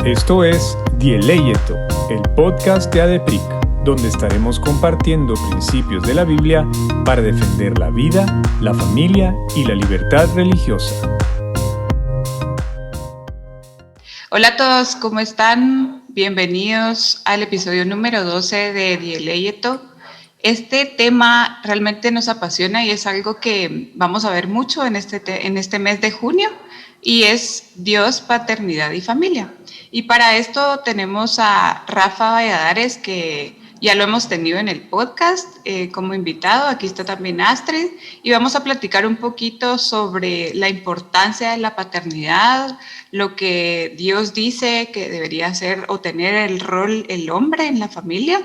Esto es Dieleyeto, el podcast de ADEPRIC, donde estaremos compartiendo principios de la Biblia para defender la vida, la familia y la libertad religiosa. Hola a todos, ¿cómo están? Bienvenidos al episodio número 12 de Dieleyeto. Este tema realmente nos apasiona y es algo que vamos a ver mucho en este mes de junio, y es Dios, paternidad y familia. Y para esto tenemos a Rafa Valladares, que ya lo hemos tenido en el podcast como invitado. Aquí está también Astrid, y vamos a platicar un poquito sobre la importancia de la paternidad, lo que Dios dice que debería ser o tener el rol el hombre en la familia,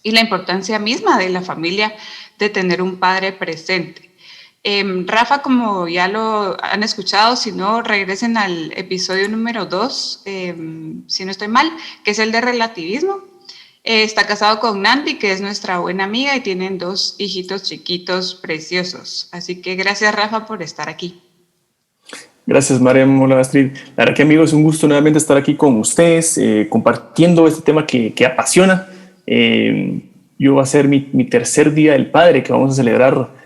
y la importancia misma de la familia de tener un padre presente. Rafa, como ya lo han escuchado, si no, regresen al episodio número 2, si no estoy mal, que es el de relativismo. Está casado con Nandi, que es nuestra buena amiga, y tienen 2 hijitos chiquitos preciosos. Así que gracias, Rafa, por estar aquí. Gracias, Mariam. Hola, Astrid. La verdad que, amigos, es un gusto nuevamente estar aquí con ustedes, compartiendo este tema que apasiona. Yo va a ser mi tercer día del padre, que vamos a celebrar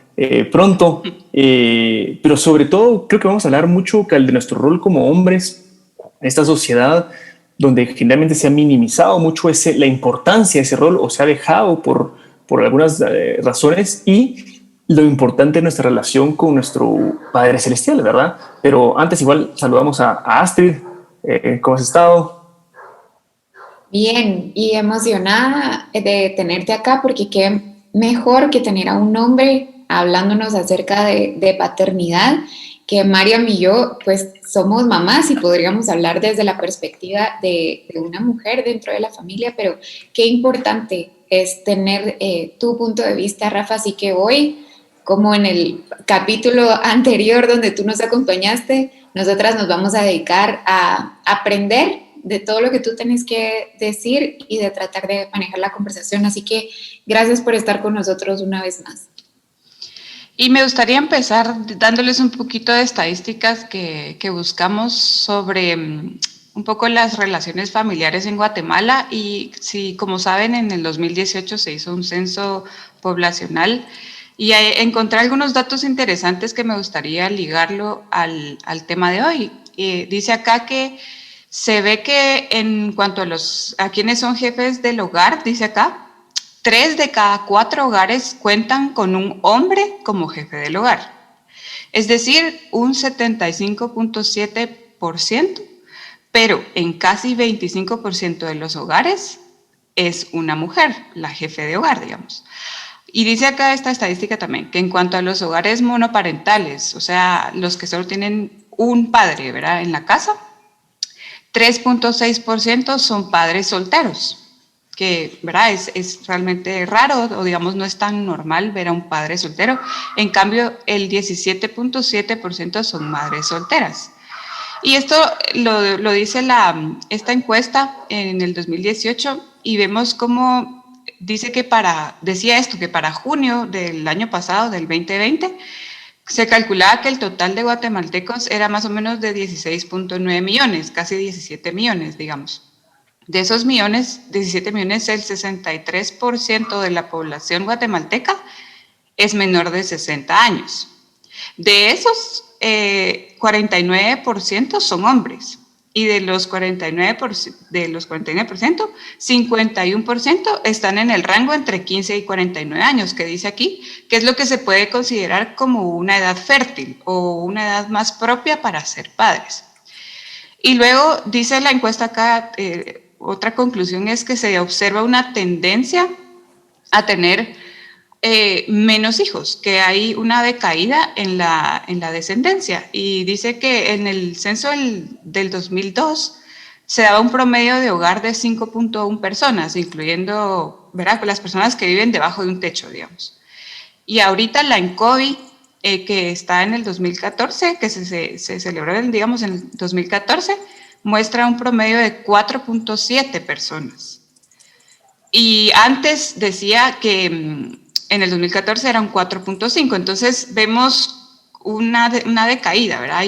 pronto, pero sobre todo creo que vamos a hablar mucho de nuestro rol como hombres en esta sociedad donde generalmente se ha minimizado mucho la importancia de ese rol, o se ha dejado por algunas razones, y lo importante de nuestra relación con nuestro Padre Celestial, ¿verdad? Pero antes igual saludamos a Astrid. ¿Cómo has estado? Bien, y emocionada de tenerte acá, porque qué mejor que tener a un hombre hablándonos acerca de paternidad, que Mariam y yo pues somos mamás y podríamos hablar desde la perspectiva de una mujer dentro de la familia, pero qué importante es tener tu punto de vista, Rafa. Así que hoy, como en el capítulo anterior donde tú nos acompañaste, nosotras nos vamos a dedicar a aprender de todo lo que tú tienes que decir y de tratar de manejar la conversación. Así que gracias por estar con nosotros una vez más. Y me gustaría empezar dándoles un poquito de estadísticas que buscamos sobre un poco las relaciones familiares en Guatemala. Y si, como saben, en el 2018 se hizo un censo poblacional, y encontré algunos datos interesantes que me gustaría ligarlo al tema de hoy. Dice acá que se ve que en cuanto a quienes son jefes del hogar, dice acá, 3 de cada 4 hogares cuentan con un hombre como jefe del hogar. Es decir, un 75.7%, pero en casi 25% de los hogares es una mujer, la jefe de hogar, digamos. Y dice acá esta estadística también, que en cuanto a los hogares monoparentales, o sea, los que solo tienen un padre, ¿verdad?, en la casa, 3.6% son padres solteros, que, ¿verdad?, es realmente raro, o digamos no es tan normal ver a un padre soltero. En cambio, el 17.7% son madres solteras. Y esto lo dice esta encuesta en el 2018, y vemos cómo dice que decía esto, que para junio del año pasado, del 2020, se calculaba que el total de guatemaltecos era más o menos de 16.9 millones, casi 17 millones, digamos. De esos 17 millones, el 63% de la población guatemalteca es menor de 60 años. De esos, 49% son hombres. Y de los 49%, 51% están en el rango entre 15 y 49 años, que dice aquí, que es lo que se puede considerar como una edad fértil o una edad más propia para ser padres. Y luego dice la encuesta acá, otra conclusión es que se observa una tendencia a tener menos hijos, que hay una decaída en la descendencia. Y dice que en el censo del 2002 se daba un promedio de hogar de 5.1 personas, incluyendo, ¿verdad?, las personas que viven debajo de un techo, digamos. Y ahorita la ENCOVI, que está en el 2014, que se celebró, digamos, en el 2014, muestra un promedio de 4.7 personas. Y antes decía que en el 2014 eran 4.5, entonces vemos una decaída, ¿verdad?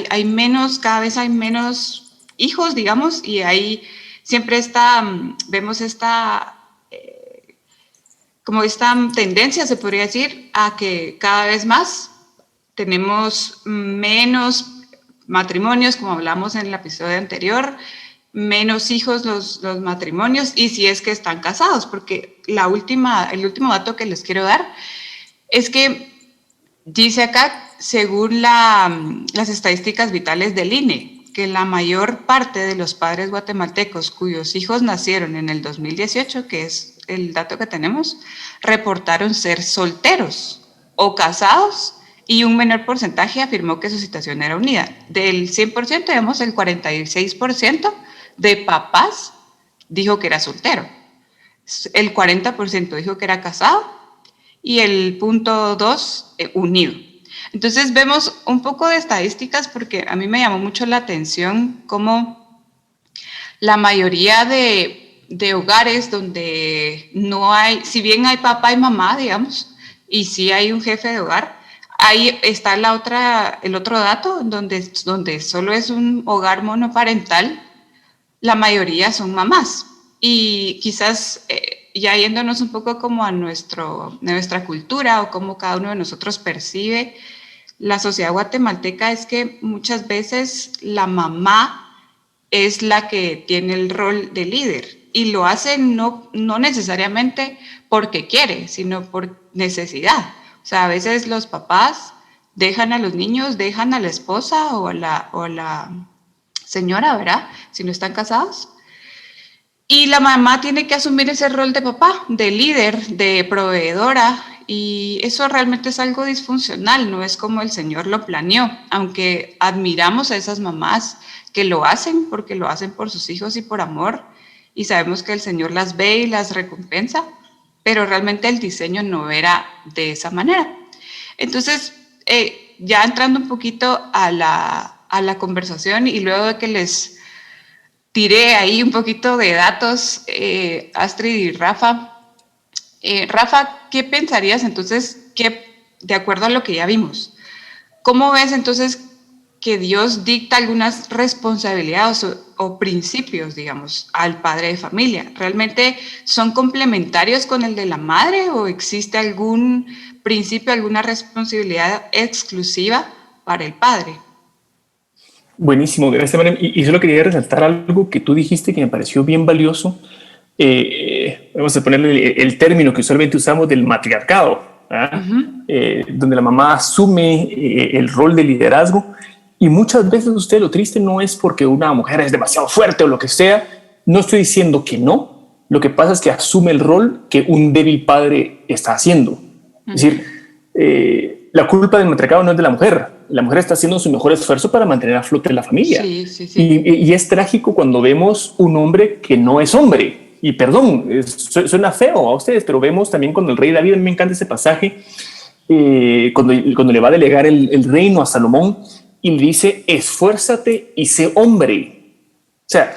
Cada vez hay menos hijos, digamos, y hay siempre vemos como esta tendencia, se podría decir, a que cada vez más tenemos menos matrimonios, como hablamos en el episodio anterior, menos hijos los matrimonios, y si es que están casados, porque el último dato que les quiero dar es que dice acá, según las estadísticas vitales del INE, que la mayor parte de los padres guatemaltecos cuyos hijos nacieron en el 2018, que es el dato que tenemos, reportaron ser solteros o casados, y un menor porcentaje afirmó que su situación era unida. Del 100%, digamos, el 46% de papás dijo que era soltero, el 40% dijo que era casado y el 0.2% unido. Entonces vemos un poco de estadísticas, porque a mí me llamó mucho la atención cómo la mayoría de hogares donde no hay, si bien hay papá y mamá, digamos, y sí hay un jefe de hogar, ahí está el otro dato, donde solo es un hogar monoparental, la mayoría son mamás. Y quizás ya yéndonos un poco como a nuestra cultura o cómo cada uno de nosotros percibe la sociedad guatemalteca, es que muchas veces la mamá es la que tiene el rol de líder, y lo hace no necesariamente porque quiere, sino por necesidad. O sea, a veces los papás dejan a los niños, dejan a la esposa o a la señora, ¿verdad? Si no están casados. Y la mamá tiene que asumir ese rol de papá, de líder, de proveedora, y eso realmente es algo disfuncional, no es como el Señor lo planeó, aunque admiramos a esas mamás que lo hacen, porque lo hacen por sus hijos y por amor, y sabemos que el Señor las ve y las recompensa, pero realmente el diseño no era de esa manera. Entonces, ya entrando un poquito a la conversación, y luego de que les tiré ahí un poquito de datos, Astrid y Rafa. Rafa, ¿qué pensarías entonces, de acuerdo a lo que ya vimos? ¿Cómo ves entonces que Dios dicta algunas responsabilidades o principios, digamos, al padre de familia? ¿Realmente son complementarios con el de la madre, o existe algún principio, alguna responsabilidad exclusiva para el padre? Buenísimo, gracias, Mariam. Y solo quería resaltar algo que tú dijiste que me pareció bien valioso. Vamos a ponerle el término que usualmente usamos del matriarcado, donde la mamá asume el rol de liderazgo, y muchas veces usted, lo triste no es porque una mujer es demasiado fuerte o lo que sea. No estoy diciendo que no, lo que pasa es que asume el rol que un débil padre está haciendo. Es decir, la culpa del matriarcado no es de la mujer está haciendo su mejor esfuerzo para mantener a flote la familia. Sí. Y es trágico cuando vemos un hombre que no es hombre. Y perdón, suena feo a ustedes, pero vemos también cuando el rey David, a mí me encanta ese pasaje, cuando le va a delegar el reino a Salomón, y le dice: esfuérzate y sé hombre. O sea,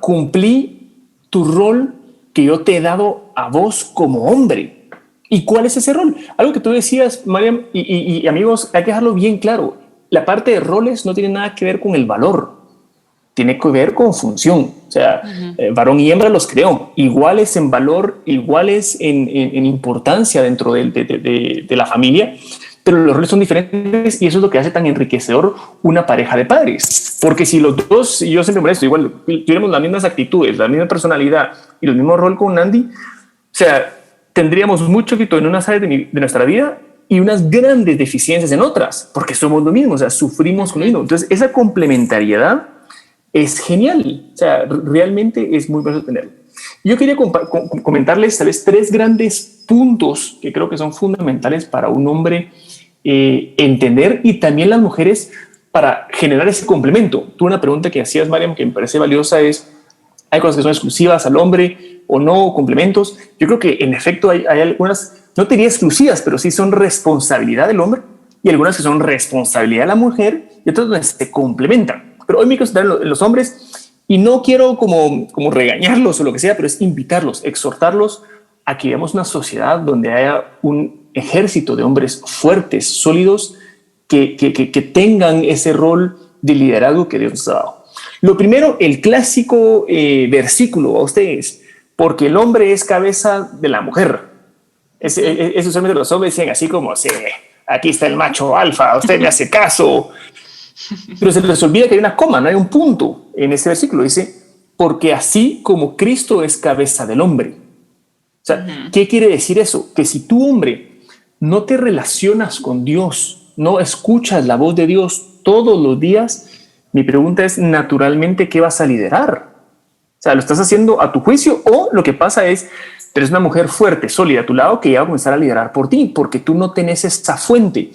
cumplí tu rol que yo te he dado a vos como hombre. ¿Y cuál es ese rol? Algo que tú decías, Mariam, y amigos, hay que dejarlo bien claro. La parte de roles no tiene nada que ver con el valor, tiene que ver con función. O sea, varón y hembra los creó, iguales en valor, iguales en importancia dentro de la familia, pero los roles son diferentes, y eso es lo que hace tan enriquecedor una pareja de padres. Porque si los dos, y yo siempre me molesto, igual tuviéramos las mismas actitudes, la misma personalidad y el mismo rol con Andy, o sea, tendríamos mucho éxito en unas áreas de nuestra vida y unas grandes deficiencias en otras, porque somos lo mismo, o sea, sufrimos con lo mismo. Entonces, esa complementariedad es genial, o sea, realmente es muy bueno tenerlo. Yo quería comentarles tal vez 3 grandes puntos que creo que son fundamentales para un hombre entender, y también las mujeres, para generar ese complemento. Tú, una pregunta que hacías, Mariam, que me parece valiosa, es: ¿hay cosas que son exclusivas al hombre o no, complementos? Yo creo que en efecto hay algunas, no te diría exclusivas, pero sí son responsabilidad del hombre, y algunas que son responsabilidad de la mujer, y otras donde se complementan. Pero hoy me quiero centrar en los hombres, y no quiero como regañarlos o lo que sea, pero es invitarlos, exhortarlos a que veamos una sociedad donde haya un ejército de hombres fuertes, sólidos, que tengan ese rol de liderazgo que Dios nos ha dado. Lo primero, el clásico versículo a ustedes, porque el hombre es cabeza de la mujer. Eso solamente los hombres dicen así como, sí, aquí está el macho alfa, usted me hace caso. Pero se les olvida que hay una coma, no hay un punto en ese versículo. Dice, porque así como Cristo es cabeza del hombre. O sea, ¿qué quiere decir eso? Que si tú, hombre, no te relacionas con Dios, no escuchas la voz de Dios todos los días, mi pregunta es, naturalmente, ¿qué vas a liderar? O sea, ¿lo estás haciendo a tu juicio o lo que pasa es, eres una mujer fuerte, sólida a tu lado que ya va a comenzar a liderar por ti porque tú no tenés esa fuente?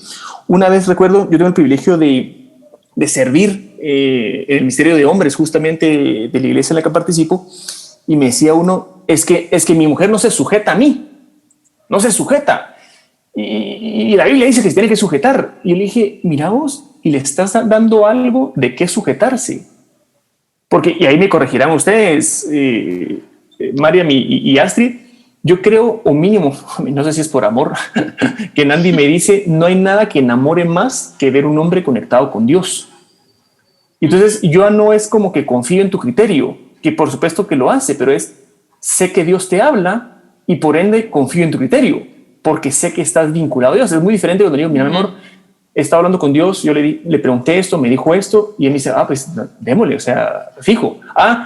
Una vez recuerdo, yo tengo el privilegio de servir en el ministerio de hombres justamente de la iglesia en la que participo, y me decía uno, es que mi mujer no se sujeta a mí, no se sujeta. Y la Biblia dice que se tiene que sujetar. Y yo le dije, mira vos, y le estás dando algo de qué sujetarse. Porque, y ahí me corregirán ustedes, Mariam y Astrid, yo creo, o mínimo, no sé si es por amor, que Nandi me dice, no hay nada que enamore más que ver un hombre conectado con Dios. Entonces, yo no es como que confío en tu criterio, que por supuesto que lo hace, pero es, sé que Dios te habla y por ende confío en tu criterio, porque sé que estás vinculado a Dios. Es muy diferente cuando digo, mira, mi amor, estaba hablando con Dios, yo le pregunté esto, me dijo esto, y él me dice, pues démosle, o sea, fijo.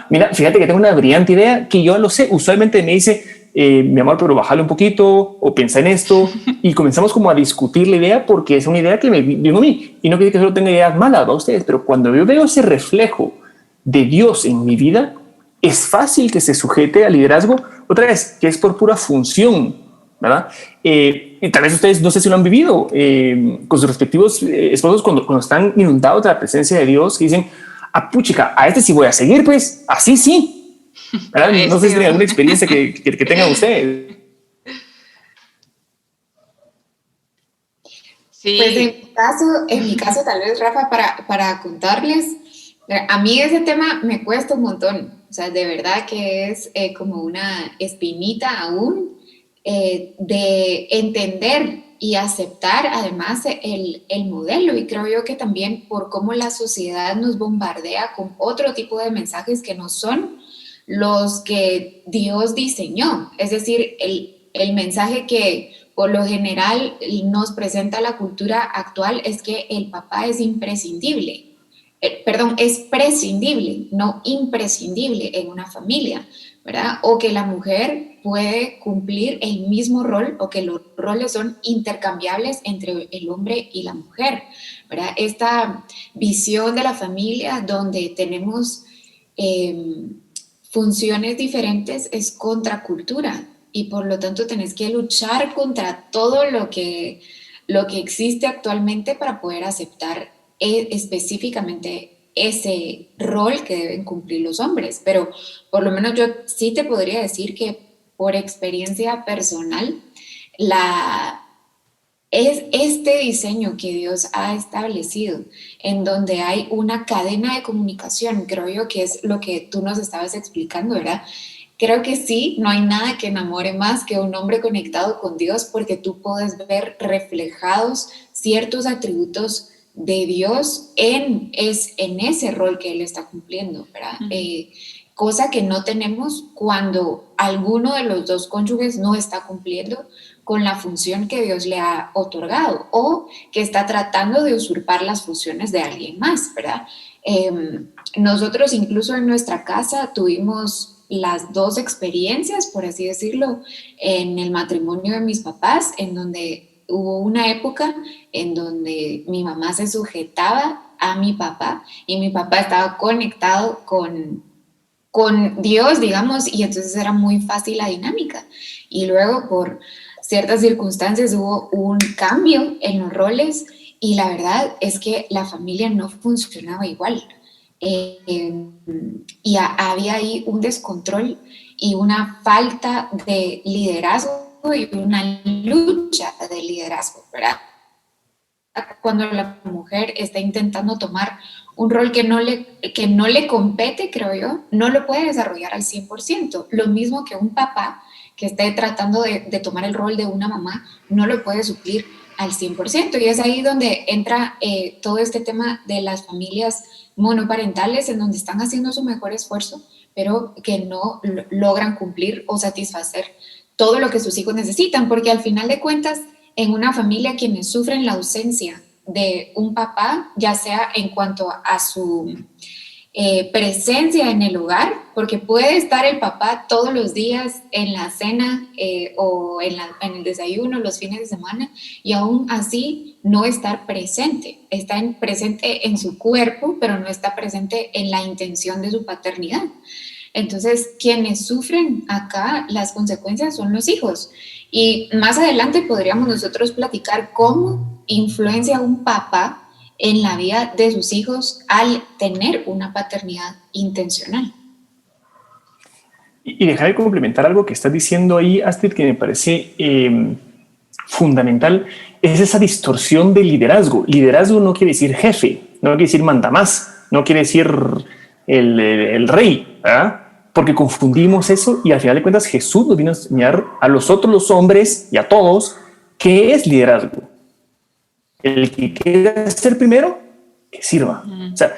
Mira, fíjate que tengo una brillante idea que yo lo sé. Usualmente me dice, mi amor, pero bájale un poquito, o piensa en esto, y comenzamos como a discutir la idea porque es una idea que me vino a mí, y no quiere que solo tenga ideas malas a ustedes, pero cuando yo veo ese reflejo de Dios en mi vida, es fácil que se sujete al liderazgo, otra vez, que es por pura función, ¿verdad? Y tal vez ustedes, no sé si lo han vivido con sus respectivos esposos cuando están inundados de la presencia de Dios, que dicen, puchica, a este sí voy a seguir, pues, así sí. ¿Verdad? No sé si tienen alguna experiencia que tengan ustedes. Sí. Pues en mi caso, tal vez, Rafa, para contarles, a mí ese tema me cuesta un montón. O sea, de verdad que es como una espinita aún de entender y aceptar además el modelo. Y creo yo que también por cómo la sociedad nos bombardea con otro tipo de mensajes que no son los que Dios diseñó. Es decir, el mensaje que por lo general nos presenta la cultura actual es que el papá es imprescindible. Es prescindible, no imprescindible en una familia, ¿verdad? O que la mujer puede cumplir el mismo rol o que los roles son intercambiables entre el hombre y la mujer, ¿verdad? Esta visión de la familia donde tenemos funciones diferentes es contracultura y por lo tanto tenés que luchar contra todo lo que existe actualmente para poder aceptar específicamente ese rol que deben cumplir los hombres. Pero por lo menos yo sí te podría decir que por experiencia personal, es este diseño que Dios ha establecido, en donde hay una cadena de comunicación, creo yo que es lo que tú nos estabas explicando, ¿verdad? Creo que sí, no hay nada que enamore más que un hombre conectado con Dios, porque tú puedes ver reflejados ciertos atributos de Dios en ese rol que Él está cumpliendo, ¿verdad? Cosa que no tenemos cuando alguno de los dos cónyuges no está cumpliendo con la función que Dios le ha otorgado o que está tratando de usurpar las funciones de alguien más, ¿verdad? Nosotros incluso en nuestra casa tuvimos las dos experiencias, por así decirlo, en el matrimonio de mis papás, en donde hubo una época en donde mi mamá se sujetaba a mi papá y mi papá estaba conectado con Dios, digamos, y entonces era muy fácil la dinámica. Y luego por ciertas circunstancias hubo un cambio en los roles y la verdad es que la familia no funcionaba igual. Y había ahí un descontrol y una falta de liderazgo y una lucha de liderazgo, ¿verdad? Cuando la mujer está intentando tomar un rol que no le compete, creo yo, no lo puede desarrollar al 100%. Lo mismo que un papá que esté tratando de tomar el rol de una mamá, no lo puede suplir al 100%. Y es ahí donde entra todo este tema de las familias monoparentales, en donde están haciendo su mejor esfuerzo, pero que no logran cumplir o satisfacer todo lo que sus hijos necesitan, porque al final de cuentas, en una familia quienes sufren la ausencia de un papá, ya sea en cuanto a su presencia en el hogar, porque puede estar el papá todos los días en la cena o en el desayuno, los fines de semana, y aún así no estar presente. Está presente en su cuerpo, pero no está presente en la intención de su paternidad. Entonces, quienes sufren acá las consecuencias son los hijos. Y más adelante podríamos nosotros platicar cómo influencia un papá en la vida de sus hijos al tener una paternidad intencional. Y dejar de complementar algo que estás diciendo ahí, Astrid, que me parece fundamental, es esa distorsión del liderazgo. Liderazgo no quiere decir jefe, no quiere decir mandamás, no quiere decir el rey, ¿verdad? Porque confundimos eso y al final de cuentas Jesús nos vino a enseñar a los hombres y a todos qué es liderazgo. El que quiera ser primero, que sirva. O sea,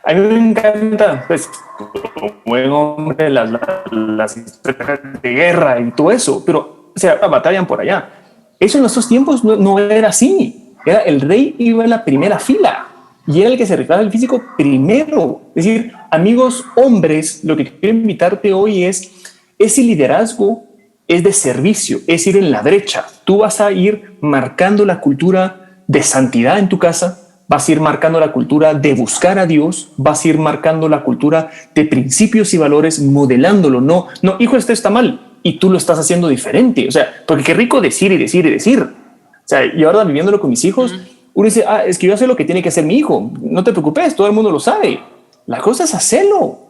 a mí me encanta, pues, como buen hombre, las historias de guerra y todo eso, pero, o sea, batallan por allá. Eso en nuestros tiempos no era así. Era el rey iba en la primera fila y era el que se rifaba el físico primero. Es decir, amigos hombres, lo que quiero invitarte hoy es ese liderazgo es de servicio, es ir en la brecha. Tú vas a ir marcando la cultura de santidad en tu casa, vas a ir marcando la cultura de buscar a Dios, vas a ir marcando la cultura de principios y valores, modelándolo. No, hijo, esto está mal y tú lo estás haciendo diferente. O sea, porque qué rico decir y decir y decir. O sea, y ahora viviéndolo con mis hijos, uno dice, es que yo sé lo que tiene que hacer mi hijo. No te preocupes, todo el mundo lo sabe. La cosa es hacerlo. O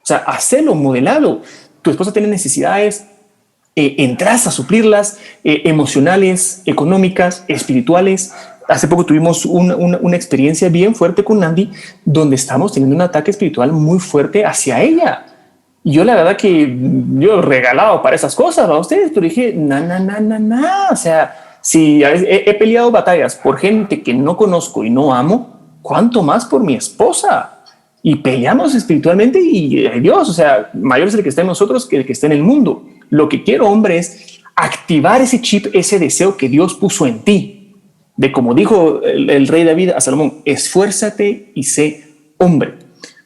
sea, hacerlo, modelado. Tu esposa tiene necesidades, entras a suplirlas, emocionales, económicas, espirituales. Hace poco tuvimos una experiencia bien fuerte con Nandi, donde estamos teniendo un ataque espiritual muy fuerte hacia ella. Y yo la verdad que yo he regalado para esas cosas a ustedes, pero dije, o sea, si he peleado batallas por gente que no conozco y no amo, ¿cuánto más por mi esposa? Y peleamos espiritualmente y Dios, o sea, mayor es el que está en nosotros que el que está en el mundo. Lo que quiero, hombre, es activar ese chip, ese deseo que Dios puso en ti. De como dijo el rey David a Salomón, esfuérzate y sé hombre.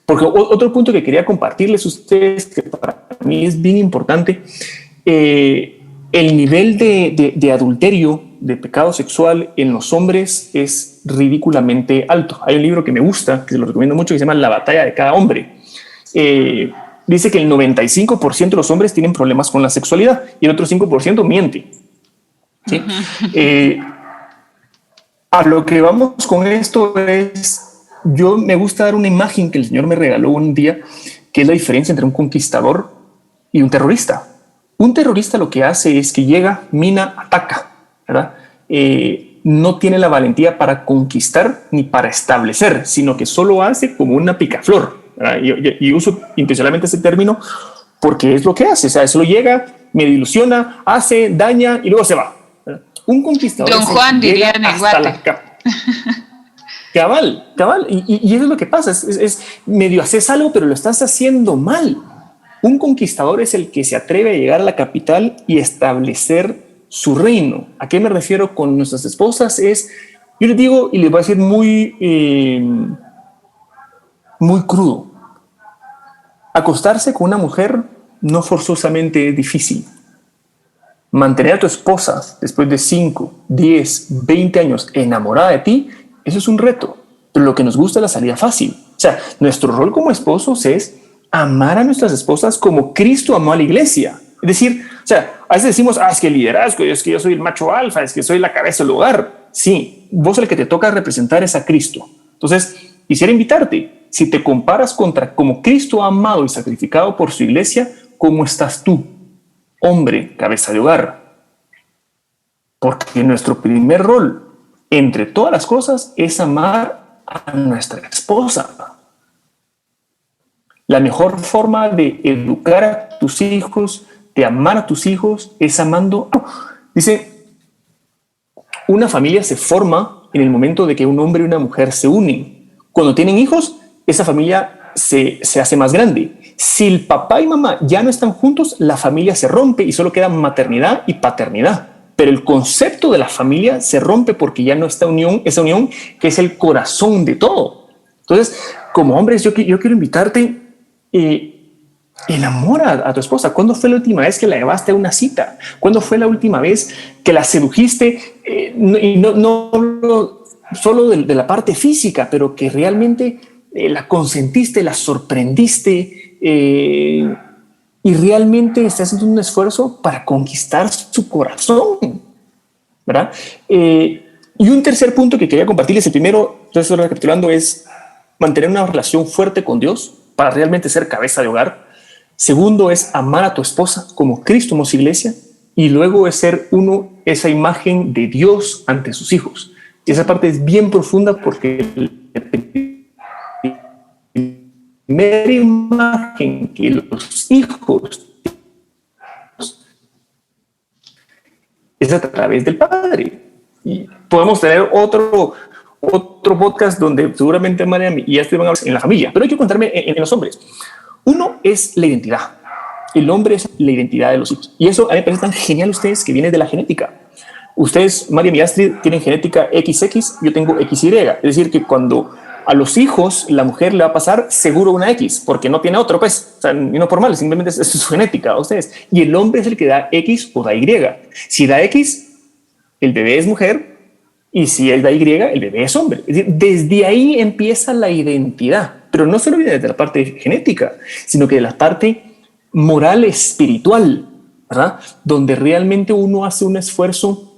Porque otro punto que quería compartirles a ustedes, que para mí es bien importante, el nivel de adulterio, de pecado sexual en los hombres es ridículamente alto. Hay un libro que me gusta, que se lo recomiendo mucho, que se llama La batalla de cada hombre. Dice que el 95% de los hombres tienen problemas con la sexualidad y el otro 5% miente. ¿Sí? A lo que vamos con esto es, yo me gusta dar una imagen que el Señor me regaló un día, que es la diferencia entre un conquistador y un terrorista. Un terrorista lo que hace es que llega, mina, ataca, ¿verdad? No tiene la valentía para conquistar ni para establecer, sino que solo hace como una picaflor. Y uso intencionalmente ese término porque es lo que hace. O sea, solo llega, me ilusiona, hace, daña y luego se va. Un conquistador. Don Juan diría en el Guate. Cabal. Y eso es lo que pasa. Es medio haces algo, pero lo estás haciendo mal. Un conquistador es el que se atreve a llegar a la capital y establecer su reino. ¿A qué me refiero con nuestras esposas? Yo les digo y les voy a decir muy crudo. Acostarse con una mujer no forzosamente es difícil. Mantener a tu esposa después de 5, 10, 20 años enamorada de ti, eso es un reto. Pero lo que nos gusta es la salida fácil. O sea, nuestro rol como esposos es amar a nuestras esposas como Cristo amó a la iglesia. Es decir, o sea, a veces decimos, es que el liderazgo, es que yo soy el macho alfa, es que soy la cabeza del hogar. Sí, vos el que te toca representar es a Cristo. Entonces, quisiera invitarte, si te comparas contra como Cristo ha amado y sacrificado por su iglesia, ¿cómo estás tú, hombre, cabeza de hogar? Porque nuestro primer rol, entre todas las cosas, es amar a nuestra esposa. La mejor forma de educar a tus hijos, de amar a tus hijos, es amando. Dice, una familia se forma en el momento de que un hombre y una mujer se unen. Cuando tienen hijos, esa familia se hace más grande. Si el papá y mamá ya no están juntos, la familia se rompe y solo queda maternidad y paternidad. Pero el concepto de la familia se rompe porque ya no está esa unión que es el corazón de todo. Entonces, como hombres, yo quiero invitarte, enamora a tu esposa. ¿Cuándo fue la última vez que la llevaste a una cita? ¿Cuándo fue la última vez que la sedujiste? Y no solo de la parte física, pero que realmente la consentiste, la sorprendiste y realmente estás haciendo un esfuerzo para conquistar su corazón, ¿verdad? Y un tercer punto que quería compartirles, el primero, entonces recapitulando, es mantener una relación fuerte con Dios para realmente ser cabeza de hogar. Segundo es amar a tu esposa como Cristo amó su iglesia, y luego es ser esa imagen de Dios ante sus hijos. Y esa parte es bien profunda porque primera imagen que los hijos es a través del Padre. Y podemos tener otro podcast donde seguramente María y Astrid van a hablar en la familia, pero hay que contarme en los hombres. Uno es la identidad. El hombre es la identidad de los hijos. Y eso a mí me parece tan genial ustedes que viene de la genética. Ustedes, María y Astrid, tienen genética XX, yo tengo XY. Es decir, que cuando a los hijos la mujer le va a pasar seguro una X, porque no tiene otro, pues, o sea, no por mal, simplemente es su genética a ustedes. Y el hombre es el que da X o da Y. Si da X, el bebé es mujer, y si él da Y, el bebé es hombre. Es decir, desde ahí empieza la identidad, pero no solo viene de la parte genética, sino que de la parte moral espiritual, ¿verdad? Donde realmente uno hace un esfuerzo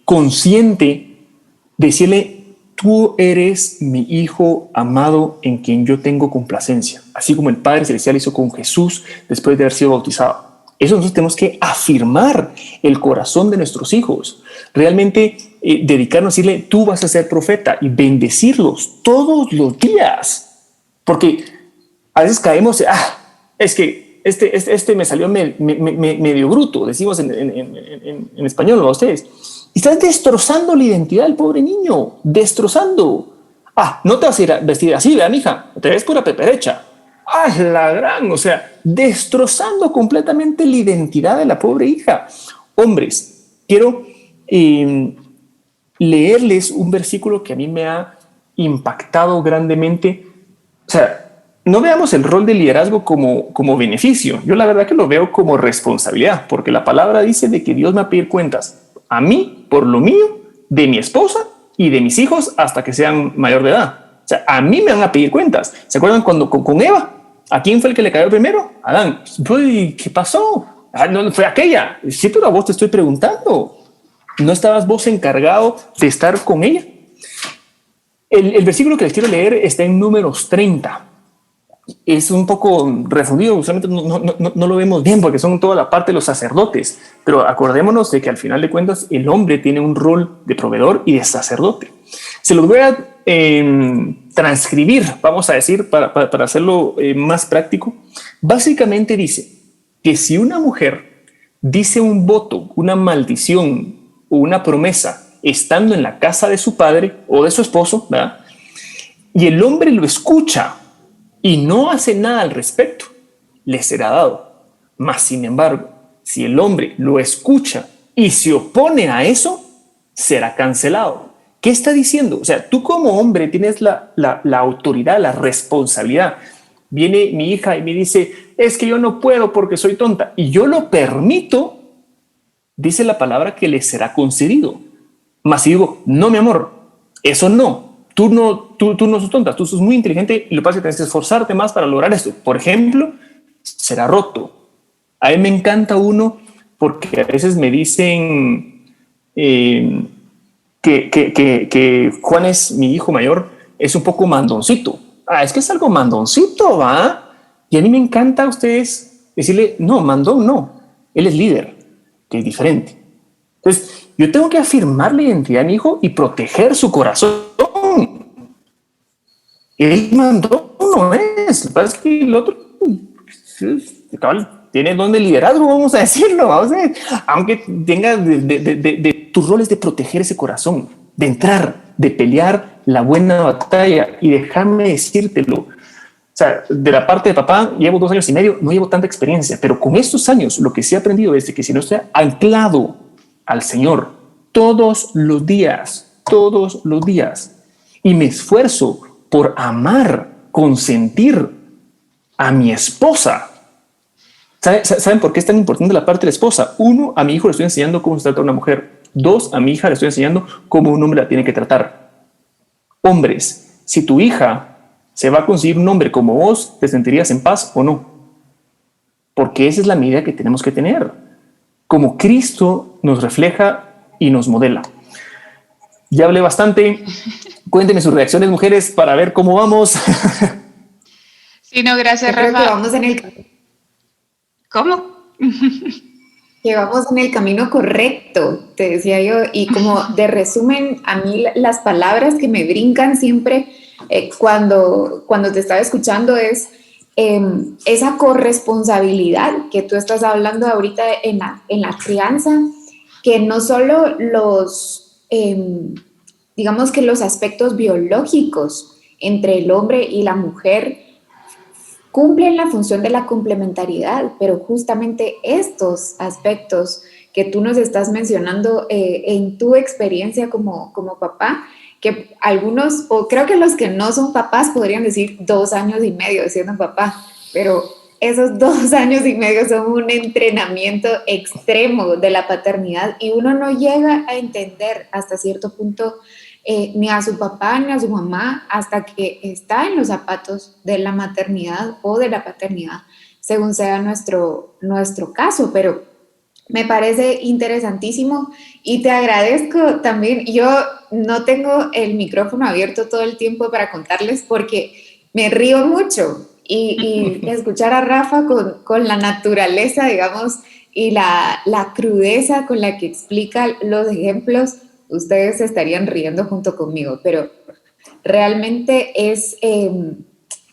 consciente de decirle: tú eres mi hijo amado en quien yo tengo complacencia, así como el Padre Celestial hizo con Jesús después de haber sido bautizado. Eso nosotros tenemos que afirmar el corazón de nuestros hijos, realmente dedicarnos a decirle: tú vas a ser profeta, y bendecirlos todos los días, porque a veces caemos, es que este me salió medio bruto, decimos en español, ¿no? Ustedes. Y estás destrozando la identidad del pobre niño, destrozando. No te vas a ir a vestir así, ¿verdad, mija? Te ves pura peperecha. La gran, o sea, destrozando completamente la identidad de la pobre hija. Hombres, quiero leerles un versículo que a mí me ha impactado grandemente. O sea, no veamos el rol de liderazgo como beneficio. Yo la verdad que lo veo como responsabilidad, porque la palabra dice de que Dios me va a pedir cuentas a mí por lo mío, de mi esposa y de mis hijos hasta que sean mayor de edad. O sea, a mí me van a pedir cuentas. ¿Se acuerdan cuando con Eva? ¿A quién fue el que le cayó primero? Adán. ¿Qué pasó? No fue aquella. Sí, pero a vos te estoy preguntando. ¿No estabas vos encargado de estar con ella? El versículo que les quiero leer está en Números 30. Es un poco refundido, usualmente no lo vemos bien porque son toda la parte de los sacerdotes, pero acordémonos de que al final de cuentas el hombre tiene un rol de proveedor y de sacerdote. Se los voy a transcribir, vamos a decir, para hacerlo más práctico. Básicamente dice que si una mujer dice un voto, una maldición o una promesa estando en la casa de su padre o de su esposo, ¿verdad? Y el hombre lo escucha y no hace nada al respecto, le será dado. Mas, sin embargo, si el hombre lo escucha y se opone a eso, será cancelado. ¿Qué está diciendo? O sea, tú como hombre tienes la autoridad, la responsabilidad. Viene mi hija y me dice: es que yo no puedo porque soy tonta, y yo lo permito, dice la palabra que le será concedido. Mas si digo: no, mi amor, eso no. Tú no sos tonta, tú sos muy inteligente y lo que pasa es que tienes que esforzarte más para lograr esto. Por ejemplo, será roto. A mí me encanta uno porque a veces me dicen que Juan es mi hijo mayor, es un poco mandoncito. Es que es algo mandoncito, ¿va? Y a mí me encanta a ustedes decirle: no, mandón no, él es líder, que es diferente. Entonces, yo tengo que afirmar la identidad de mi hijo y proteger su corazón. Él mandó, no es. Lo que pasa es que el otro tiene don de liderazgo, vamos a decirlo. Aunque tenga de tu rol es de proteger ese corazón, de entrar, de pelear la buena batalla. Y déjame decírtelo, o sea, de la parte de papá llevo 2 años y medio, no llevo tanta experiencia, pero con estos años lo que sí he aprendido es de que si no estoy anclado al Señor todos los días, y me esfuerzo por amar, consentir a mi esposa. ¿Saben por qué es tan importante la parte de la esposa? 1, a mi hijo le estoy enseñando cómo se trata una mujer. 2, a mi hija le estoy enseñando cómo un hombre la tiene que tratar. Hombres, si tu hija se va a conseguir un hombre como vos, ¿te sentirías en paz o no? Porque esa es la medida que tenemos que tener. Como Cristo nos refleja y nos modela. Ya hablé bastante. Cuéntenme sus reacciones, mujeres, para ver cómo vamos. Sí, no, gracias, Yo creo Rafa. que vamos en el, ¿Cómo? que vamos en el camino correcto, te decía yo, y como de resumen, a mí las palabras que me brincan siempre cuando te estaba escuchando es esa corresponsabilidad que tú estás hablando ahorita en la crianza, que no solo digamos que los aspectos biológicos entre el hombre y la mujer cumplen la función de la complementariedad, pero justamente estos aspectos que tú nos estás mencionando en tu experiencia como papá, que algunos, o creo que los que no son papás podrían decir 2 años y medio de siendo papá, pero esos 2 años y medio son un entrenamiento extremo de la paternidad y uno no llega a entender hasta cierto punto ni a su papá ni a su mamá hasta que está en los zapatos de la maternidad o de la paternidad, según sea nuestro caso, pero me parece interesantísimo y te agradezco también. Yo no tengo el micrófono abierto todo el tiempo para contarles porque me río mucho y escuchar a Rafa con la naturaleza, digamos, y la crudeza con la que explica los ejemplos, ustedes se estarían riendo junto conmigo, pero realmente es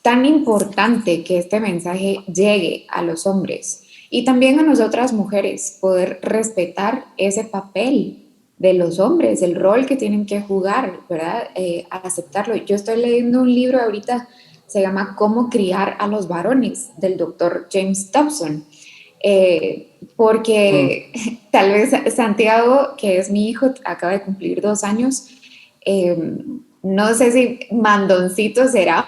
tan importante que este mensaje llegue a los hombres y también a nosotras mujeres, poder respetar ese papel de los hombres, el rol que tienen que jugar, ¿verdad? Aceptarlo. Yo estoy leyendo un libro ahorita, se llama Cómo criar a los varones, del doctor James Dobson. Porque tal vez Santiago, que es mi hijo, acaba de cumplir 2 años, no sé si mandoncito será,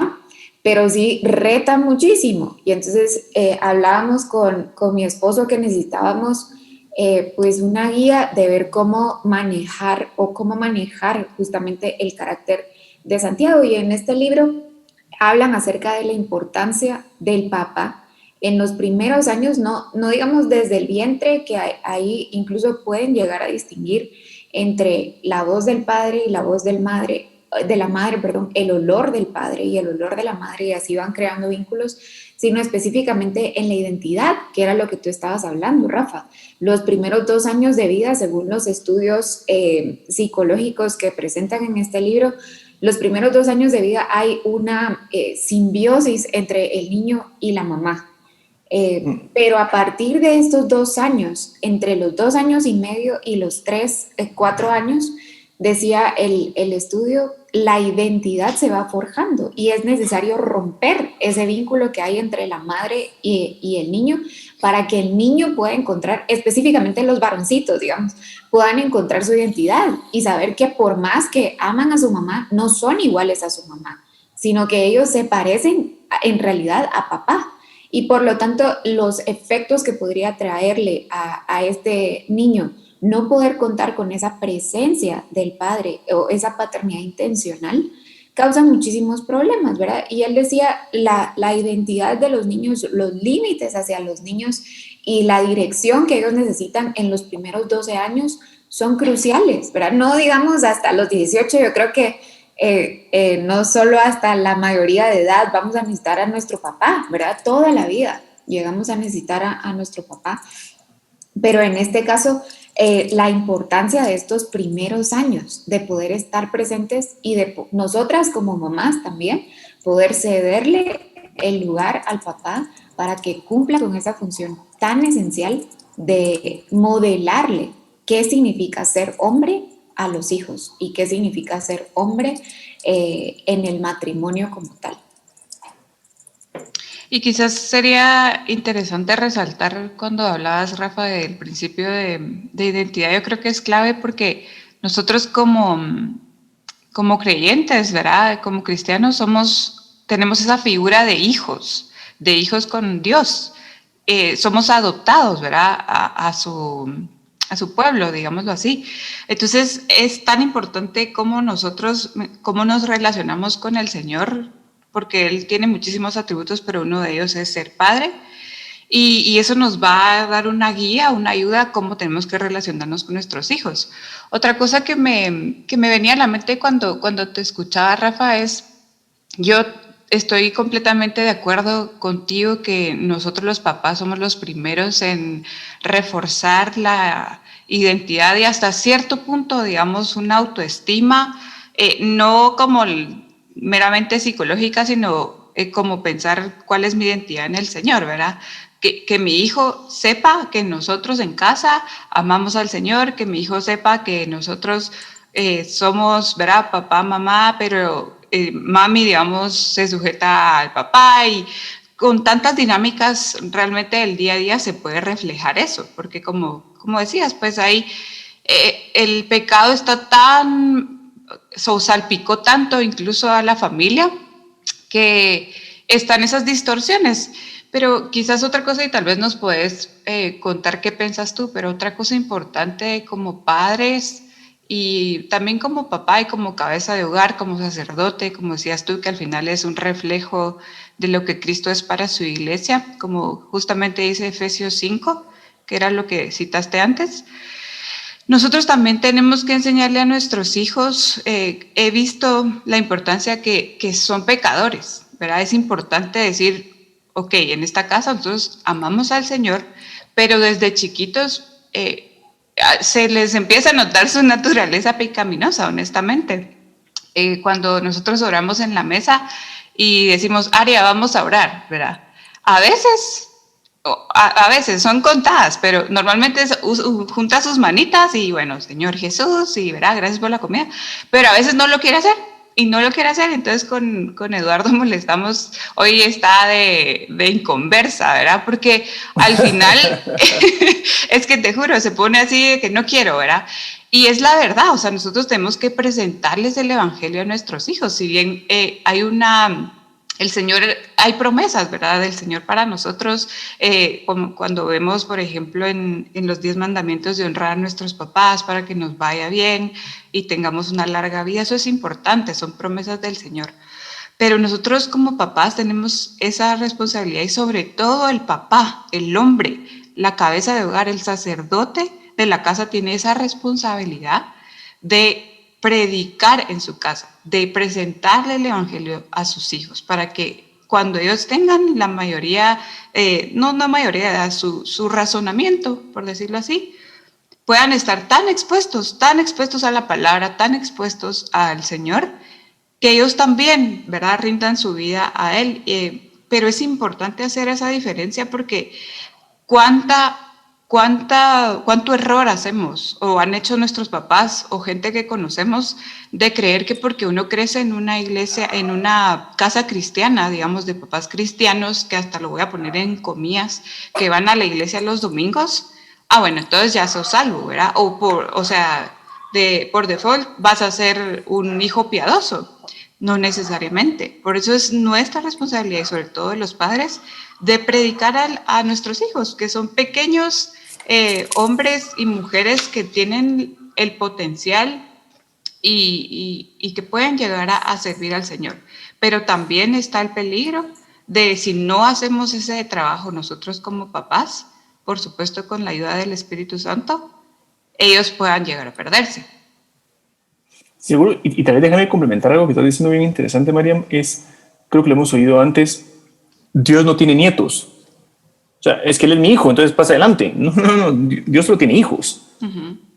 pero sí reta muchísimo. Y entonces hablábamos con mi esposo que necesitábamos pues una guía de ver cómo manejar justamente el carácter de Santiago. Y en este libro hablan acerca de la importancia del papá en los primeros años, no digamos desde el vientre, que ahí incluso pueden llegar a distinguir entre la voz del padre y la voz de la madre, el olor del padre y el olor de la madre, y así van creando vínculos, sino específicamente en la identidad, que era lo que tú estabas hablando, Rafa. Los primeros 2 años de vida, según los estudios psicológicos que presentan en este libro, los primeros 2 años de vida hay una simbiosis entre el niño y la mamá. Pero a partir de estos 2 años, entre los 2 años y medio y los 4 años, decía el estudio, la identidad se va forjando y es necesario romper ese vínculo que hay entre la madre y el niño para que el niño pueda encontrar, específicamente los varoncitos, digamos, puedan encontrar su identidad y saber que por más que aman a su mamá, no son iguales a su mamá, sino que ellos se parecen en realidad a papá. Y por lo tanto, los efectos que podría traerle a este niño no poder contar con esa presencia del padre o esa paternidad intencional causa muchísimos problemas, ¿verdad? Y él decía, la identidad de los niños, los límites hacia los niños y la dirección que ellos necesitan en los primeros 12 años son cruciales, ¿verdad? No digamos hasta los 18, yo creo que no solo hasta la mayoría de edad vamos a necesitar a nuestro papá, ¿verdad? Toda la vida llegamos a necesitar a nuestro papá, pero en este caso la importancia de estos primeros años de poder estar presentes y de nosotras como mamás también poder cederle el lugar al papá para que cumpla con esa función tan esencial de modelarle qué significa ser hombre a los hijos y qué significa ser hombre en el matrimonio como tal. Y quizás sería interesante resaltar cuando hablabas, Rafa, del principio de identidad. Yo creo que es clave porque nosotros como creyentes, ¿verdad? Como cristianos tenemos esa figura de hijos con Dios. Somos adoptados, ¿verdad? A su pueblo, digámoslo así. Entonces es tan importante cómo nos relacionamos con el Señor, porque Él tiene muchísimos atributos, pero uno de ellos es ser Padre, y eso nos va a dar una guía, una ayuda a cómo tenemos que relacionarnos con nuestros hijos. Otra cosa que me venía a la mente cuando te escuchaba, Rafa, es, yo estoy completamente de acuerdo contigo que nosotros los papás somos los primeros en reforzar la identidad y hasta cierto punto, digamos, una autoestima, no como meramente psicológica, sino como pensar cuál es mi identidad en el Señor, ¿verdad? Que mi hijo sepa que nosotros en casa amamos al Señor, que mi hijo sepa que nosotros somos, ¿verdad? Papá, mamá, pero mami, digamos, se sujeta al papá, y con tantas dinámicas realmente el día a día se puede reflejar eso, porque como decías, pues ahí el pecado está salpicó tanto incluso a la familia que están esas distorsiones. Pero quizás otra cosa, y tal vez nos puedes contar qué piensas tú, pero otra cosa importante como padres y también como papá y como cabeza de hogar, como sacerdote, como decías tú, que al final es un reflejo de lo que Cristo es para su iglesia, como justamente dice Efesios 5, que era lo que citaste antes. Nosotros también tenemos que enseñarle a nuestros hijos, he visto la importancia que son pecadores, ¿verdad? Es importante decir, ok, en esta casa nosotros amamos al Señor, pero desde chiquitos se les empieza a notar su naturaleza pecaminosa, honestamente. Cuando nosotros oramos en la mesa y decimos, Aria, vamos a orar, ¿verdad? A veces son contadas, pero normalmente junta sus manitas y bueno, Señor Jesús, y verá, gracias por la comida, pero a veces no lo quiere hacer. Y no lo quiere hacer, entonces con Eduardo molestamos, hoy está de inconversa, ¿verdad? Porque al final, es que te juro, se pone así de que no quiero, ¿verdad? Y es la verdad, o sea, nosotros tenemos que presentarles el evangelio a nuestros hijos, si bien el Señor, hay promesas, ¿verdad?, del Señor para nosotros, como cuando vemos, por ejemplo, en los 10 mandamientos de honrar a nuestros papás para que nos vaya bien y tengamos una larga vida. Eso es importante, son promesas del Señor. Pero nosotros como papás tenemos esa responsabilidad, y sobre todo el papá, el hombre, la cabeza de hogar, el sacerdote de la casa tiene esa responsabilidad de predicar en su casa, de presentarle el evangelio a sus hijos, para que cuando ellos tengan la mayoría, su razonamiento, por decirlo así, puedan estar tan expuestos a la palabra, tan expuestos al Señor, que ellos también, ¿verdad?, rindan su vida a Él. Pero es importante hacer esa diferencia, porque cuánto error hacemos o han hecho nuestros papás o gente que conocemos de creer que porque uno crece en una iglesia, en una casa cristiana, digamos, de papás cristianos, que hasta lo voy a poner en comillas, que van a la iglesia los domingos, bueno, entonces ya sos salvo, ¿verdad? Por default vas a ser un hijo piadoso. No necesariamente. Por eso es nuestra responsabilidad, y sobre todo de los padres, de predicar a nuestros hijos, que son pequeños hombres y mujeres que tienen el potencial y que pueden llegar a servir al Señor. Pero también está el peligro de, si no hacemos ese trabajo nosotros como papás, por supuesto con la ayuda del Espíritu Santo, ellos puedan llegar a perderse. Seguro, y tal vez déjame complementar algo que estás diciendo bien interesante, Mariam, creo que lo hemos oído antes, Dios no tiene nietos. O sea, es que Él es mi hijo, entonces pasa adelante. No, Dios solo tiene hijos,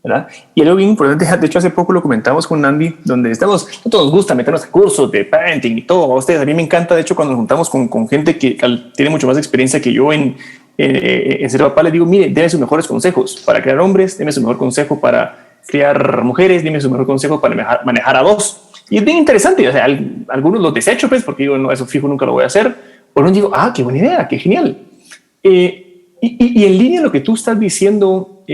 ¿verdad? Y algo bien importante, de hecho hace poco lo comentamos con Andy, donde no todos nos gusta meternos a cursos de parenting y todo. A ustedes, a mí me encanta, de hecho, cuando nos juntamos con gente que tiene mucho más experiencia que yo en en ser papá les digo, mire, deme sus mejores consejos para crear hombres, deme su mejor consejo para criar mujeres, deme su mejor consejo para manejar a dos. Y es bien interesante, o sea, algunos los desecho, pues, porque digo, no, eso fijo nunca lo voy a hacer. O no digo, qué buena idea, qué genial. Y en línea a lo que tú estás diciendo,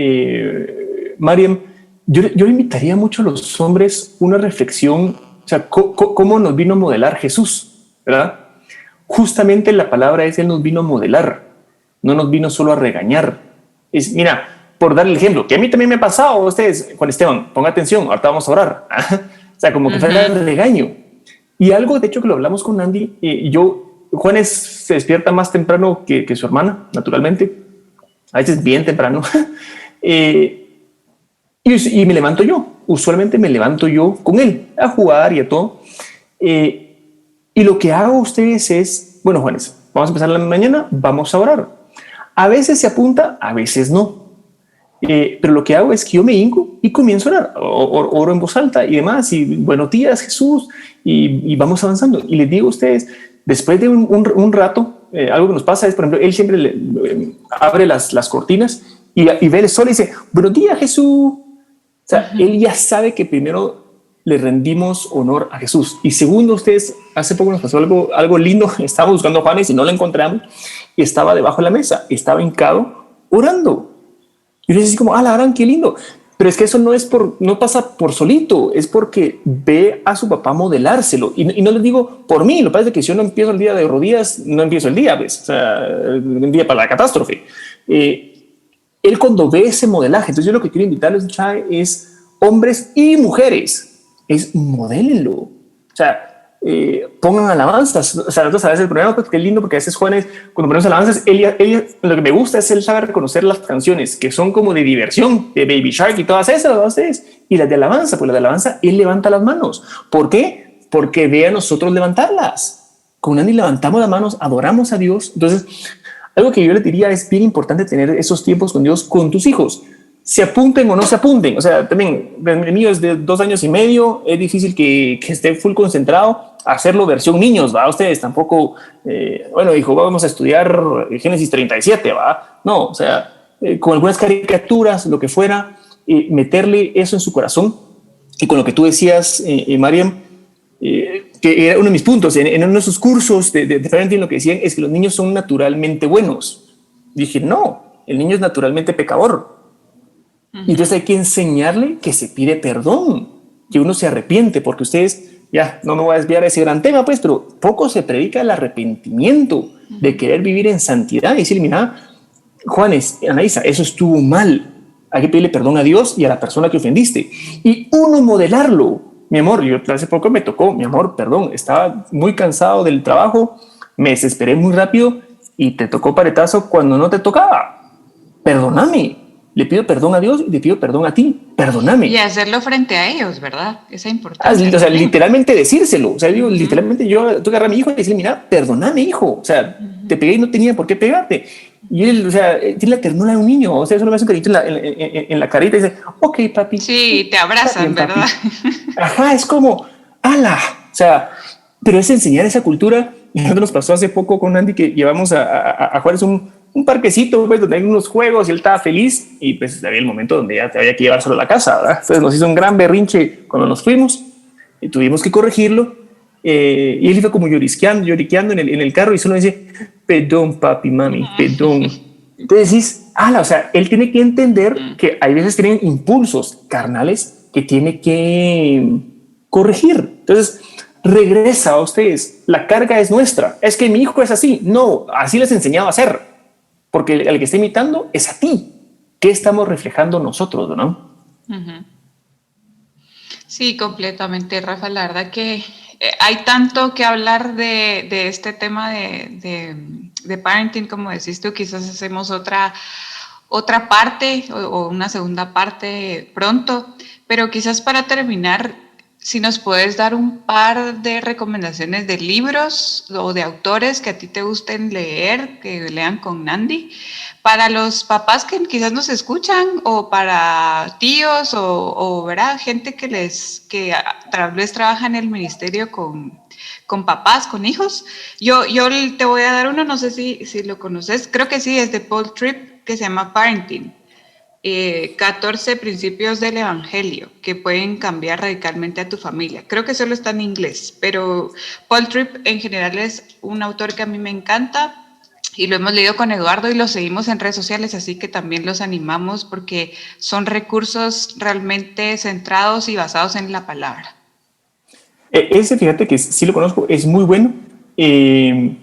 Mariam, yo invitaría mucho a los hombres una reflexión, o sea, cómo nos vino a modelar Jesús, ¿verdad? Justamente la palabra es, Él nos vino a modelar, no nos vino solo a regañar. Mira, por darle el ejemplo, que a mí también me ha pasado, ustedes, Juan Esteban, ponga atención, ahorita vamos a orar. O sea, como que fuera el regaño. Y algo, de hecho, que lo hablamos con Andy, Juan se despierta más temprano que su hermana, naturalmente, a veces bien temprano. Y me levanto yo, usualmente me levanto yo con él a jugar y a todo. Y lo que hago ustedes es, bueno, Juanes, vamos a empezar la mañana, vamos a orar. A veces se apunta, a veces no. Pero lo que hago es que yo me hinco y comienzo a orar, oro en voz alta y demás, y buenos días Jesús, y vamos avanzando. Y les digo a ustedes, después de un rato, algo que nos pasa es, por ejemplo, él siempre abre las cortinas y ve el sol y dice, buenos días Jesús. O sea, él ya sabe que primero le rendimos honor a Jesús. Y segundo, ustedes, hace poco nos pasó algo lindo. Estábamos buscando a Juanes y no lo encontramos. Y estaba debajo de la mesa, estaba hincado orando. Y yo le decía como, la gran, qué lindo. Pero es que eso no pasa por solito, es porque ve a su papá modelárselo. Y no les digo por mí, lo que pasa es que si yo no empiezo el día de rodillas, no empiezo el día, pues, o sea, el día para la catástrofe. Él cuando ve ese modelaje, entonces yo lo que quiero invitarles, Chai, es hombres y mujeres, es modélenlo. O sea, pongan alabanzas. O sea, nosotros a veces el problema, pues, que es lindo, porque a veces jóvenes, cuando ponemos alabanzas, lo que me gusta es él sabe reconocer las canciones que son como de diversión, de Baby Shark y todas esas, y las de alabanza, pues las de alabanza, él levanta las manos. ¿Por qué? Porque ve a nosotros levantarlas. Con Andy levantamos las manos, adoramos a Dios. Entonces, algo que yo les diría es bien importante tener esos tiempos con Dios, con tus hijos. Se apunten o no se apunten. O sea, también el mío es de 2 años y medio. Es difícil que esté full concentrado. Hacerlo versión niños, ¿va? Ustedes tampoco, bueno, hijo, vamos a estudiar Génesis 37, ¿va? No, o sea, con algunas caricaturas, lo que fuera, meterle eso en su corazón. Y con lo que tú decías, Mariam, que era uno de mis puntos, en uno de sus cursos de parenting, lo que decían es que los niños son naturalmente buenos. Dije, no, el niño es naturalmente pecador. Y entonces hay que enseñarle que se pide perdón, que uno se arrepiente, porque ustedes, ya no me voy a desviar a ese gran tema, pues, pero poco se predica el arrepentimiento de querer vivir en santidad y decir, mira, Juanes, Anaísa, eso estuvo mal. Hay que pedirle perdón a Dios y a la persona que ofendiste. Y uno modelarlo. Mi amor, yo hace poco me tocó, mi amor, perdón, estaba muy cansado del trabajo, me desesperé muy rápido y te tocó paletazo cuando no te tocaba. Perdóname. Le pido perdón a Dios y le pido perdón a ti. Perdóname. Y hacerlo frente a ellos, ¿verdad? Esa importancia. O sea, literalmente decírselo. O sea, digo, literalmente yo tengo que agarrar a mi hijo y decirle, mira, perdóname, hijo. O sea, te pegué y no tenía por qué pegarte. Y él, o sea, tiene la ternura de un niño. O sea, eso le hace un carito en la carita y dice, ok, papi. Sí, te abrazan, bien, ¿verdad? Ajá, es como, ala. O sea, pero es enseñar esa cultura. Nos pasó hace poco con Andy que llevamos a Juárez un parquecito, pues, donde hay unos juegos y él estaba feliz y pues había el momento donde ya te había que llevar solo a la casa, ¿verdad? Entonces nos hizo un gran berrinche cuando nos fuimos y tuvimos que corregirlo y él fue como lloriqueando en el carro y solo dice, perdón papi, mami, perdón. Entonces decís, o sea, él tiene que entender que hay veces tienen impulsos carnales que tiene que corregir. Entonces regresa a ustedes, la carga es nuestra, es que mi hijo es así, no, así les he enseñado a hacer. Porque el que está imitando es a ti. ¿Qué estamos reflejando nosotros, no? Sí, completamente, Rafa. La verdad que hay tanto que hablar de este tema de parenting, como decís tú. Quizás hacemos otra parte o una segunda parte pronto. Pero quizás para terminar, si nos puedes dar un par de recomendaciones de libros o de autores que a ti te gusten leer, que lean con Nandi, para los papás que quizás nos escuchan o para tíos o ¿verdad? Gente que tal vez trabaja en el ministerio con con papás, con hijos. Yo te voy a dar uno, no sé si lo conoces, creo que sí, es de Paul Tripp, que se llama Parenting. 14 principios del evangelio que pueden cambiar radicalmente a tu familia. Creo que solo está en inglés, pero Paul Tripp en general es un autor que a mí me encanta y lo hemos leído con Eduardo y lo seguimos en redes sociales, así que también los animamos porque son recursos realmente centrados y basados en la palabra. Ese, fíjate que sí lo conozco, es muy bueno. Y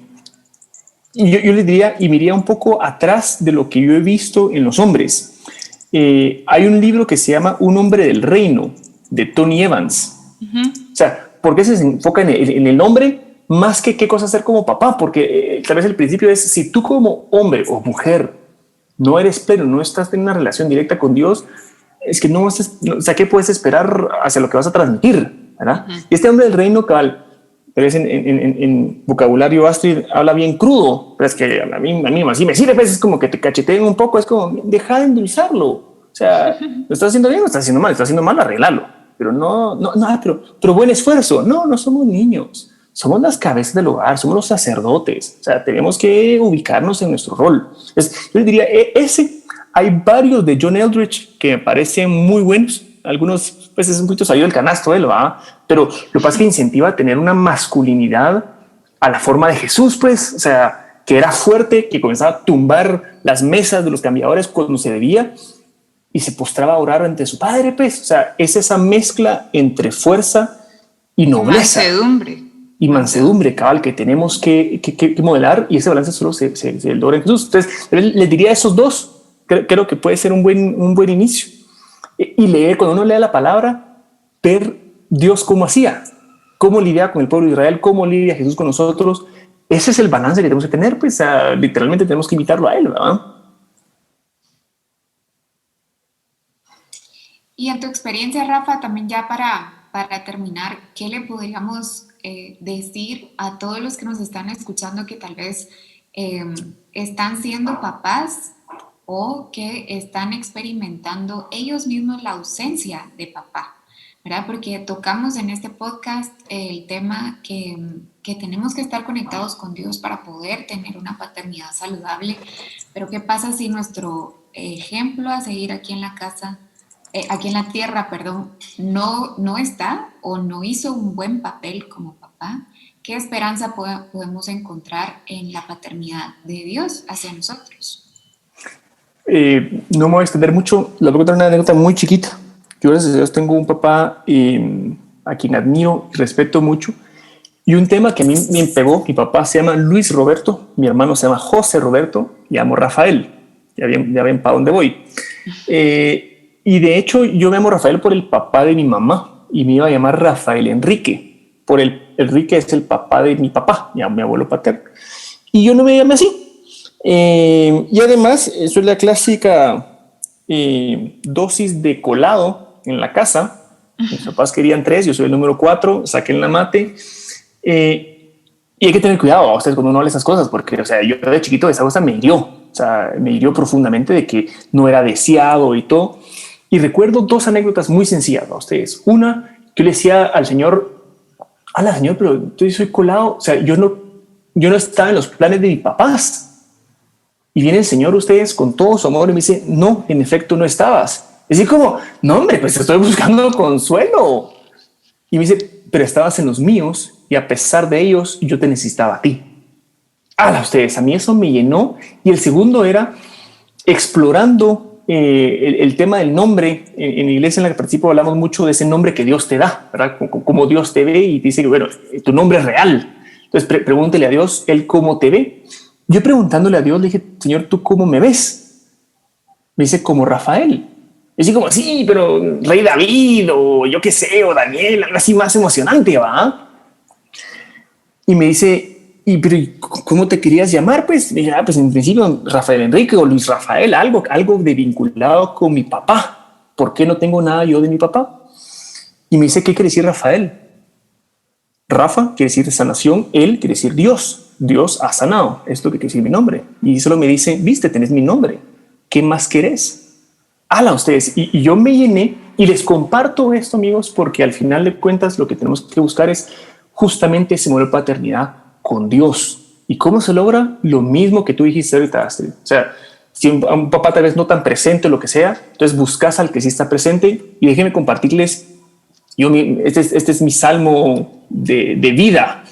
yo les diría, y me iría un poco atrás de lo que yo he visto en los hombres. Hay un libro que se llama Un hombre del reino, de Tony Evans. O sea, ¿por qué se enfoca en el hombre más que qué cosa hacer como papá? Porque tal vez el principio es, si tú como hombre o mujer no eres pleno, no estás en una relación directa con Dios, es que no, o sea, ¿qué puedes esperar hacia lo que vas a transmitir? ¿Verdad? Y este hombre del reino, cabal, pero es en vocabulario Astrid, habla bien crudo, pero es que a mí así me sirve, es como que te cacheteen un poco, es como, deja de endulzarlo. O sea, lo estás haciendo bien o estás haciendo mal, arreglarlo. Pero pero buen esfuerzo. No somos niños, somos las cabezas del hogar, somos los sacerdotes. O sea, tenemos que ubicarnos en nuestro rol. Yo les diría, hay varios de John Eldredge que me parecen muy buenos. Algunos, pues es un poquito salido del canasto, ¿verdad? Pero lo que pasa es que incentiva a tener una masculinidad a la forma de Jesús, pues, o sea, que era fuerte, que comenzaba a tumbar las mesas de los cambiadores cuando se debía y se postraba a orar ante su padre, pues, o sea, es esa mezcla entre fuerza y nobleza. Y mansedumbre, cabal, que tenemos que modelar, y ese balance solo se logra en Jesús. Entonces, les diría esos dos, creo que puede ser un buen inicio. Y leer, cuando uno lea la palabra, ver Dios cómo hacía, cómo lidia con el pueblo de Israel, cómo lidia Jesús con nosotros. Ese es el balance que tenemos que tener, pues literalmente tenemos que imitarlo a él, ¿verdad? Y en tu experiencia, Rafa, también ya para terminar, ¿qué le podríamos decir a todos los que nos están escuchando que tal vez están siendo papás o que están experimentando ellos mismos la ausencia de papá, ¿verdad? Porque tocamos en este podcast el tema que tenemos que estar conectados con Dios para poder tener una paternidad saludable, pero ¿qué pasa si nuestro ejemplo a seguir aquí en la casa, aquí en la tierra, no está o no hizo un buen papel como papá? ¿Qué esperanza podemos encontrar en la paternidad de Dios hacia nosotros? No me voy a extender mucho. Les voy a contar una anécdota muy chiquita. Yo, gracias a Dios, tengo un papá a quien admiro y respeto mucho. Y un tema que a mí me pegó, mi papá se llama Luis Roberto, mi hermano se llama José Roberto, y llamo Rafael. Ya ven para dónde voy. Y de hecho, yo me llamo Rafael por el papá de mi mamá y me iba a llamar Rafael Enrique. Por Enrique es el papá de mi papá, mi abuelo paterno. Y yo no me llamé así. Y además, eso es la clásica dosis de colado en la casa. Mis papás querían 3, yo soy el número 4, saquen la mate. Y hay que tener cuidado a ustedes cuando uno habla esas cosas, porque, o sea, yo de chiquito esa cosa me hirió. O sea, me hirió profundamente de que no era deseado y todo. Y recuerdo 2 anécdotas muy sencillas a ustedes. Una, que yo le decía al señor, señor, pero yo soy colado. O sea, yo no estaba en los planes de mis papás. Y viene el Señor, ustedes, con todo su amor, y me dice, no, en efecto no estabas. Es decir, como, no, hombre, pues estoy buscando consuelo. Y me dice, pero estabas en los míos y a pesar de ellos, yo te necesitaba a ti. Ustedes, a mí eso me llenó. Y el segundo era explorando el tema del nombre. En la iglesia en la que participo hablamos mucho de ese nombre que Dios te da, ¿verdad? Como Dios te ve y te dice que, bueno, tu nombre es real. Entonces pregúntele a Dios, Él cómo te ve. Yo preguntándole a Dios, le dije, Señor, ¿tú cómo me ves? Me dice, como Rafael. Y así como, sí, pero Rey David o yo qué sé, o Daniel, algo así más emocionante, ¿va? Y me dice, pero ¿cómo te querías llamar? Pues, y dije, pues en principio Rafael Enrique o Luis Rafael, algo de vinculado con mi papá. ¿Por qué no tengo nada yo de mi papá? Y me dice, ¿qué quiere decir Rafael? Rafa quiere decir sanación, él quiere decir Dios. Dios ha sanado, es lo que quiere decir mi nombre. Y solo me dice, viste, tenés mi nombre. ¿Qué más querés? Ustedes. Y yo me llené y les comparto esto, amigos, porque al final de cuentas lo que tenemos que buscar es justamente ese modelo de paternidad con Dios. ¿Y cómo se logra? Lo mismo que tú dijiste ahorita, Astrid. O sea, si un papá tal vez no tan presente o lo que sea, entonces buscas al que sí está presente. Y déjenme compartirles, este es mi salmo de vida.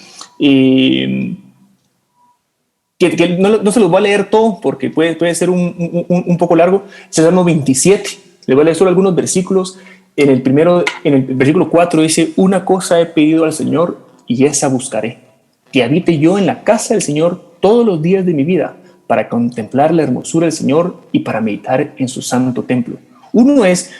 Que no se los voy a leer todo porque puede ser un poco largo. Es el Salmo 27. Les voy a leer solo algunos versículos. En el versículo 4 dice: una cosa he pedido al Señor y esa buscaré, que habite yo en la casa del Señor todos los días de mi vida, para contemplar la hermosura del Señor y para meditar en su santo templo. Uno es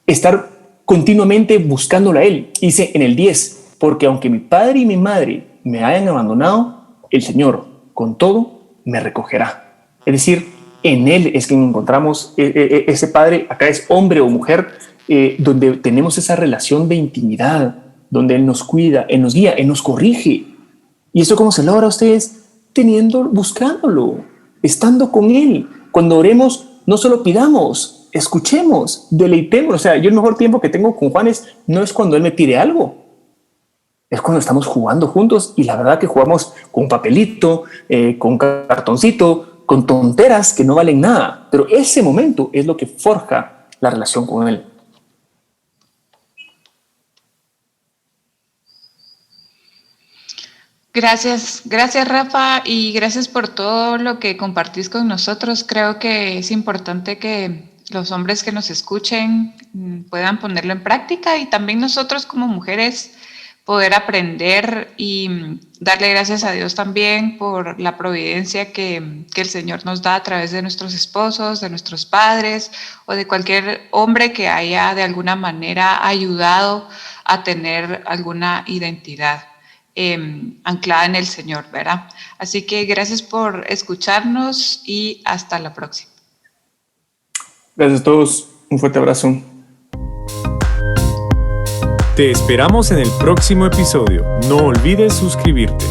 estar continuamente buscándolo a Él. Dice en el 10: porque aunque mi padre y mi madre me hayan abandonado, el Señor con todo me recogerá. Es decir, en Él es que encontramos ese Padre, acá es hombre o mujer, donde tenemos esa relación de intimidad, donde Él nos cuida, Él nos guía, Él nos corrige. ¿Y eso cómo se logra, ustedes? Buscándolo, estando con Él. Cuando oremos, no solo pidamos, escuchemos, deleitemos. O sea, yo el mejor tiempo que tengo con Juanes no es cuando Él me pide algo, es cuando estamos jugando juntos, y la verdad que jugamos con papelito, con cartoncito, con tonteras que no valen nada, pero ese momento es lo que forja la relación con Él. Gracias Rafa, y gracias por todo lo que compartís con nosotros. Creo que es importante que los hombres que nos escuchen puedan ponerlo en práctica, y también nosotros como mujeres poder aprender y darle gracias a Dios también por la providencia que el Señor nos da a través de nuestros esposos, de nuestros padres o de cualquier hombre que haya de alguna manera ayudado a tener alguna identidad anclada en el Señor, ¿verdad? Así que gracias por escucharnos y hasta la próxima. Gracias a todos, un fuerte abrazo. Te esperamos en el próximo episodio. No olvides suscribirte.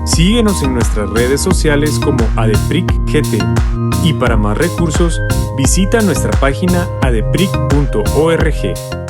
Síguenos en nuestras redes sociales como ADEPRIC-GT, y para más recursos visita nuestra página adepric.org.